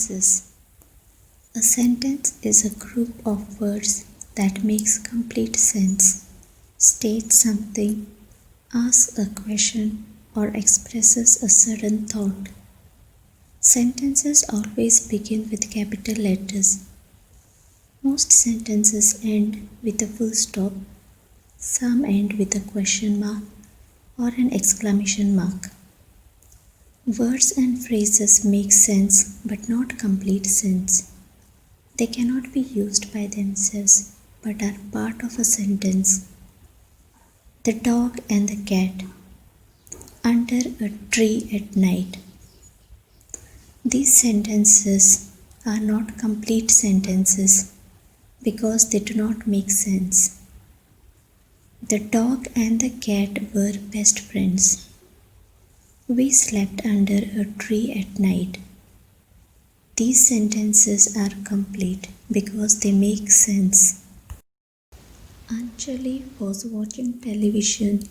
Sentences. A sentence is a group of words that makes complete sense, states something, asks a question, or expresses a certain thought. Sentences always begin with capital letters. Most sentences end with a full stop. Some end with a question mark or an exclamation mark. Words and phrases make sense but not complete sense. They cannot be used by themselves but are part of a sentence. The dog and the cat. Under a tree at night. These sentences are not complete sentences because they do not make sense. The dog and the cat were best friends. We slept under a tree at night. These sentences are complete because they make sense. Anjali was watching television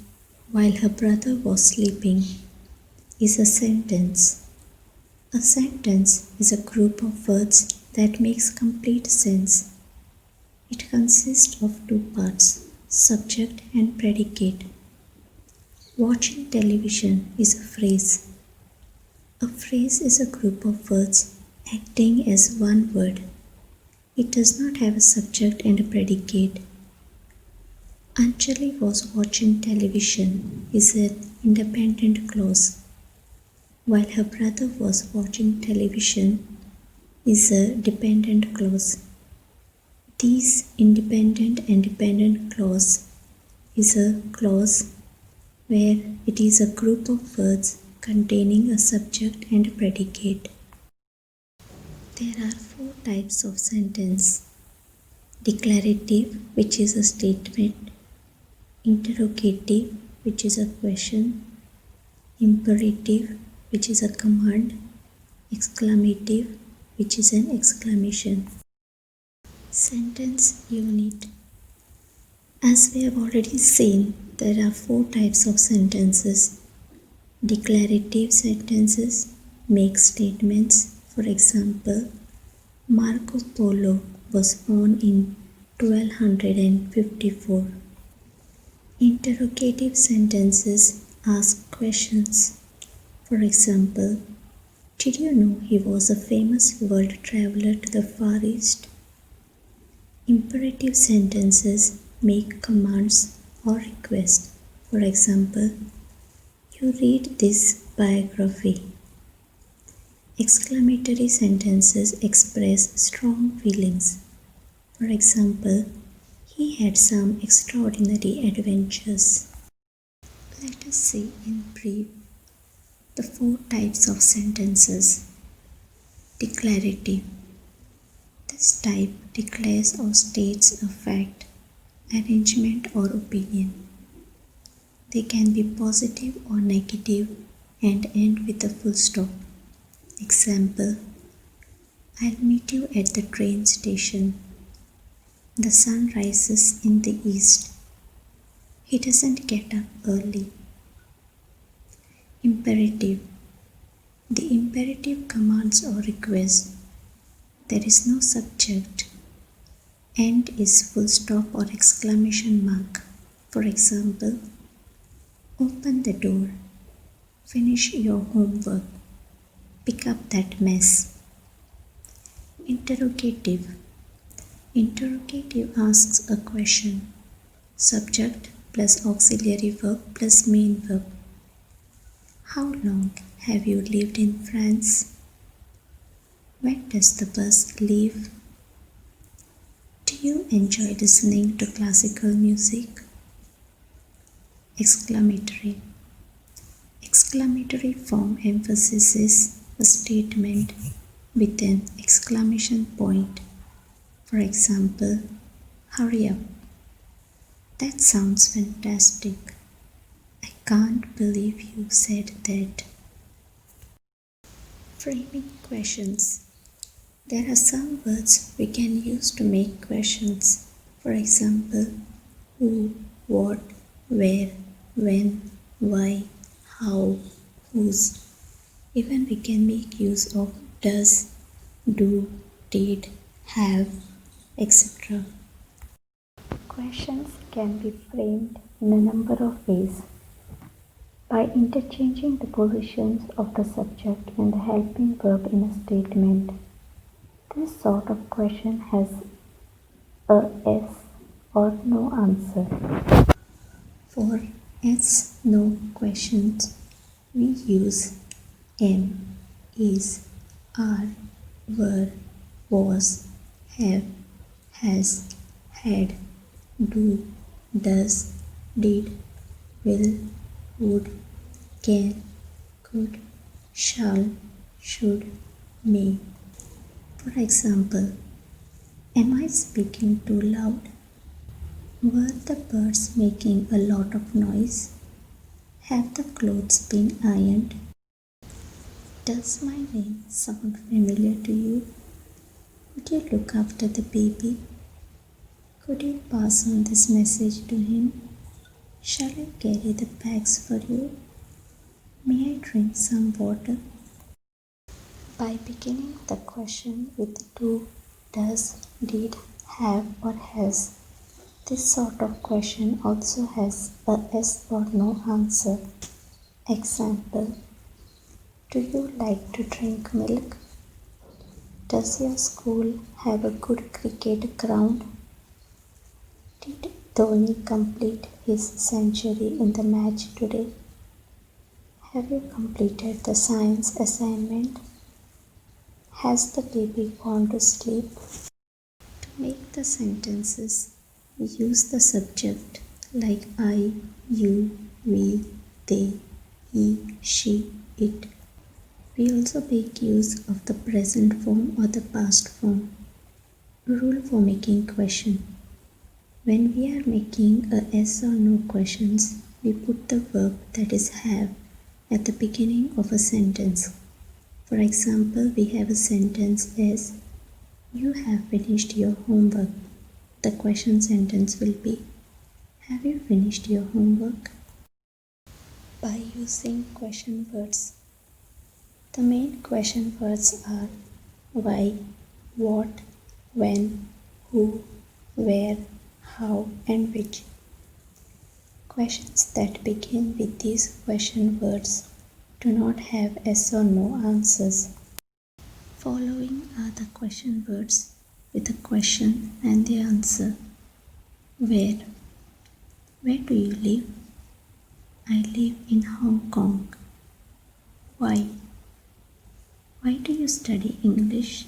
while her brother was sleeping is a sentence. A sentence is a group of words that makes complete sense. It consists of two parts, subject and predicate. Watching television is a phrase. A phrase is a group of words acting as one word. It does not have a subject and a predicate. Anjali was watching television is an independent clause, while her brother was watching television is a dependent clause. These independent and dependent clause is a clause where it is a group of words containing a subject and a predicate. There are four types of sentence. Declarative, which is a statement. Interrogative, which is a question. Imperative, which is a command. Exclamative, which is an exclamation. Sentence unit. As we have already seen, there are four types of sentences. Declarative sentences make statements. For example, Marco Polo was born in 1254. Interrogative sentences ask questions. For example, did you know he was a famous world traveler to the Far East? Imperative sentences make commands or requests. For example, you read this biography. Exclamatory sentences express strong feelings. For example, he had some extraordinary adventures. Let us see in brief the four types of sentences. Declarative. This type declares or states a fact, arrangement or opinion. They can be positive or negative and end with a full stop. Example, I'll meet you at the train station. The sun rises in the east. He doesn't get up early. Imperative. The imperative commands or requests. There is no subject. End is full stop or exclamation mark. For example, open the door. Finish your homework. Pick up that mess. Interrogative. Interrogative asks a question. Subject plus auxiliary verb plus main verb. How long have you lived in France? When does the bus leave? Do you enjoy listening to classical music? Exclamatory. Exclamatory form emphasizes a statement with an exclamation point. For example, hurry up. That sounds fantastic. I can't believe you said that. Framing questions. There are some words we can use to make questions. For example, who, what, where, when, why, how, whose. Even we can make use of does, do, did, have, etc. Questions can be framed in a number of ways by interchanging the positions of the subject and the helping verb in a statement. This sort of question has a yes or no answer. For yes no questions, we use am, is, are, were, was, have, has, had, do, does, did, will, would, can, could, shall, should, may. For example, am I speaking too loud? Were the birds making a lot of noise? Have the clothes been ironed? Does my name sound familiar to you? Would you look after the baby? Could you pass on this message to him? Shall I carry the bags for you? May I drink some water? By beginning the question with do, does, did, have or has, this sort of question also has a yes or no answer. Example: do you like to drink milk? Does your school have a good cricket ground? Did Dhoni complete his century in the match today? Have you completed the science assignment? Has the baby gone to sleep? To make the sentences, we use the subject like I, you, we, they, he, she, it. We also make use of the present form or the past form. Rule for making question. When we are making a yes or no questions, we put the verb that is have at the beginning of a sentence. For example, we have a sentence as you have finished your homework. The question sentence will be have you finished your homework? By using question words. The main question words are why, what, when, who, where, how and which. Questions that begin with these question words do not have yes or no answers. Following are the question words with a question and the answer. Where? Where do you live? I live in Hong Kong. Why? Why do you study English?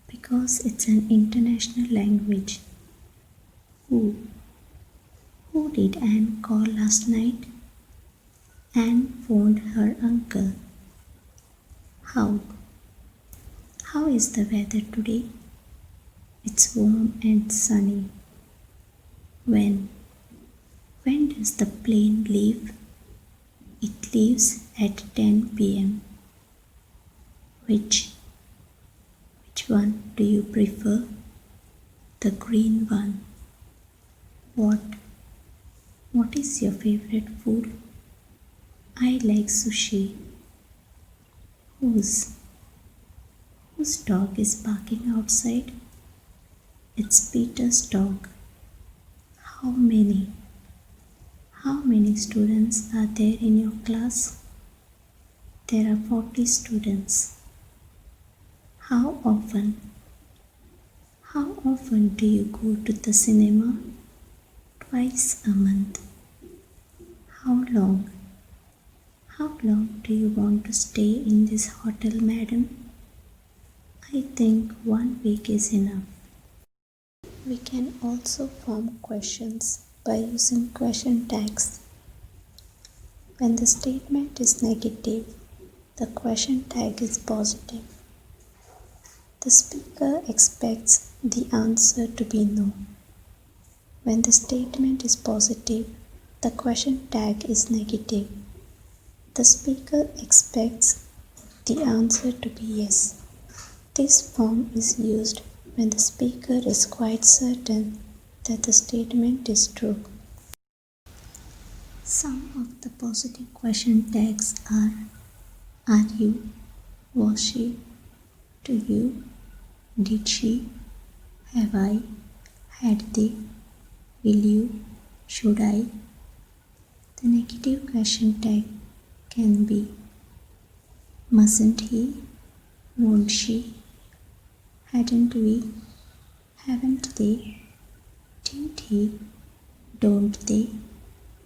Because it's an international language. Who? Who did Anne call last night? Anne phoned her uncle. How? How is the weather today? It's warm and sunny. When? When does the plane leave? It leaves at 10 p.m. Which one do you prefer? The green one. What? What is your favorite food? I like sushi. Whose dog is barking outside? It's Peter's dog. How many? How many students are there in your class? There are 40 students. How often? How often do you go to the cinema? Twice a month. How long? How long do you want to stay in this hotel, madam? I think 1 week is enough. We can also form questions by using question tags. When the statement is negative, the question tag is positive. The speaker expects the answer to be no. When the statement is positive, the question tag is negative. The speaker expects the answer to be yes. This form is used when the speaker is quite certain that the statement is true. Some of the positive question tags are you, was she, Do you? Did she? Have I? Had they? Will you? Should I? The negative question tag can be mustn't he? Won't she? Hadn't we? Haven't they? Didn't he? Don't they?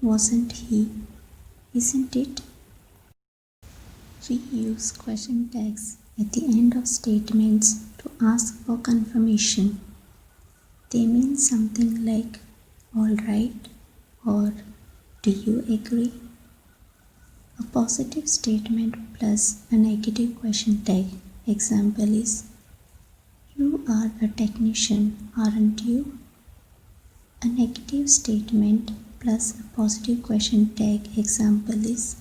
Wasn't he? Isn't it? We use question tags at the end of statements to ask for confirmation. They mean something like alright or do you agree? A positive statement plus a negative question tag example is you are a technician, aren't you? A negative statement plus a positive question tag example is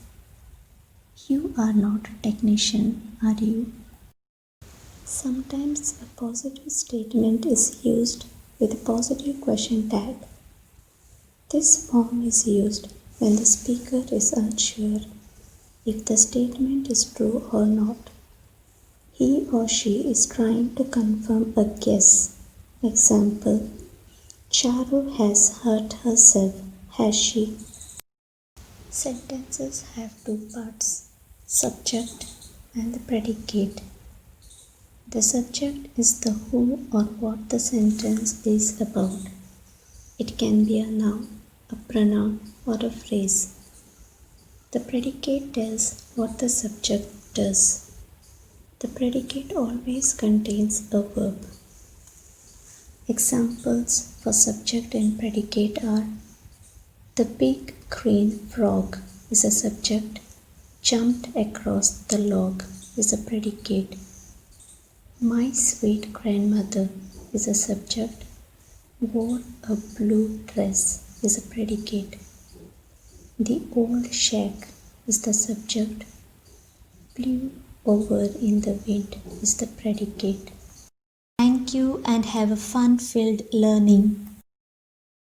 you are not a technician, are you? Sometimes a positive statement is used with a positive question tag. This form is used when the speaker is unsure if the statement is true or not. He or she is trying to confirm a guess. Example, Charu has hurt herself, has she? Sentences have two parts, subject and the predicate. The subject is the who or what the sentence is about. It can be a noun, a pronoun, or a phrase. The predicate tells what the subject does. The predicate always contains a verb. Examples for subject and predicate are the big green frog is a subject, jumped across the log is a predicate. My sweet grandmother is a subject, wore a blue dress is a predicate. The old shack is the subject, blew over in the wind is the predicate. Thank you and have a fun-filled learning.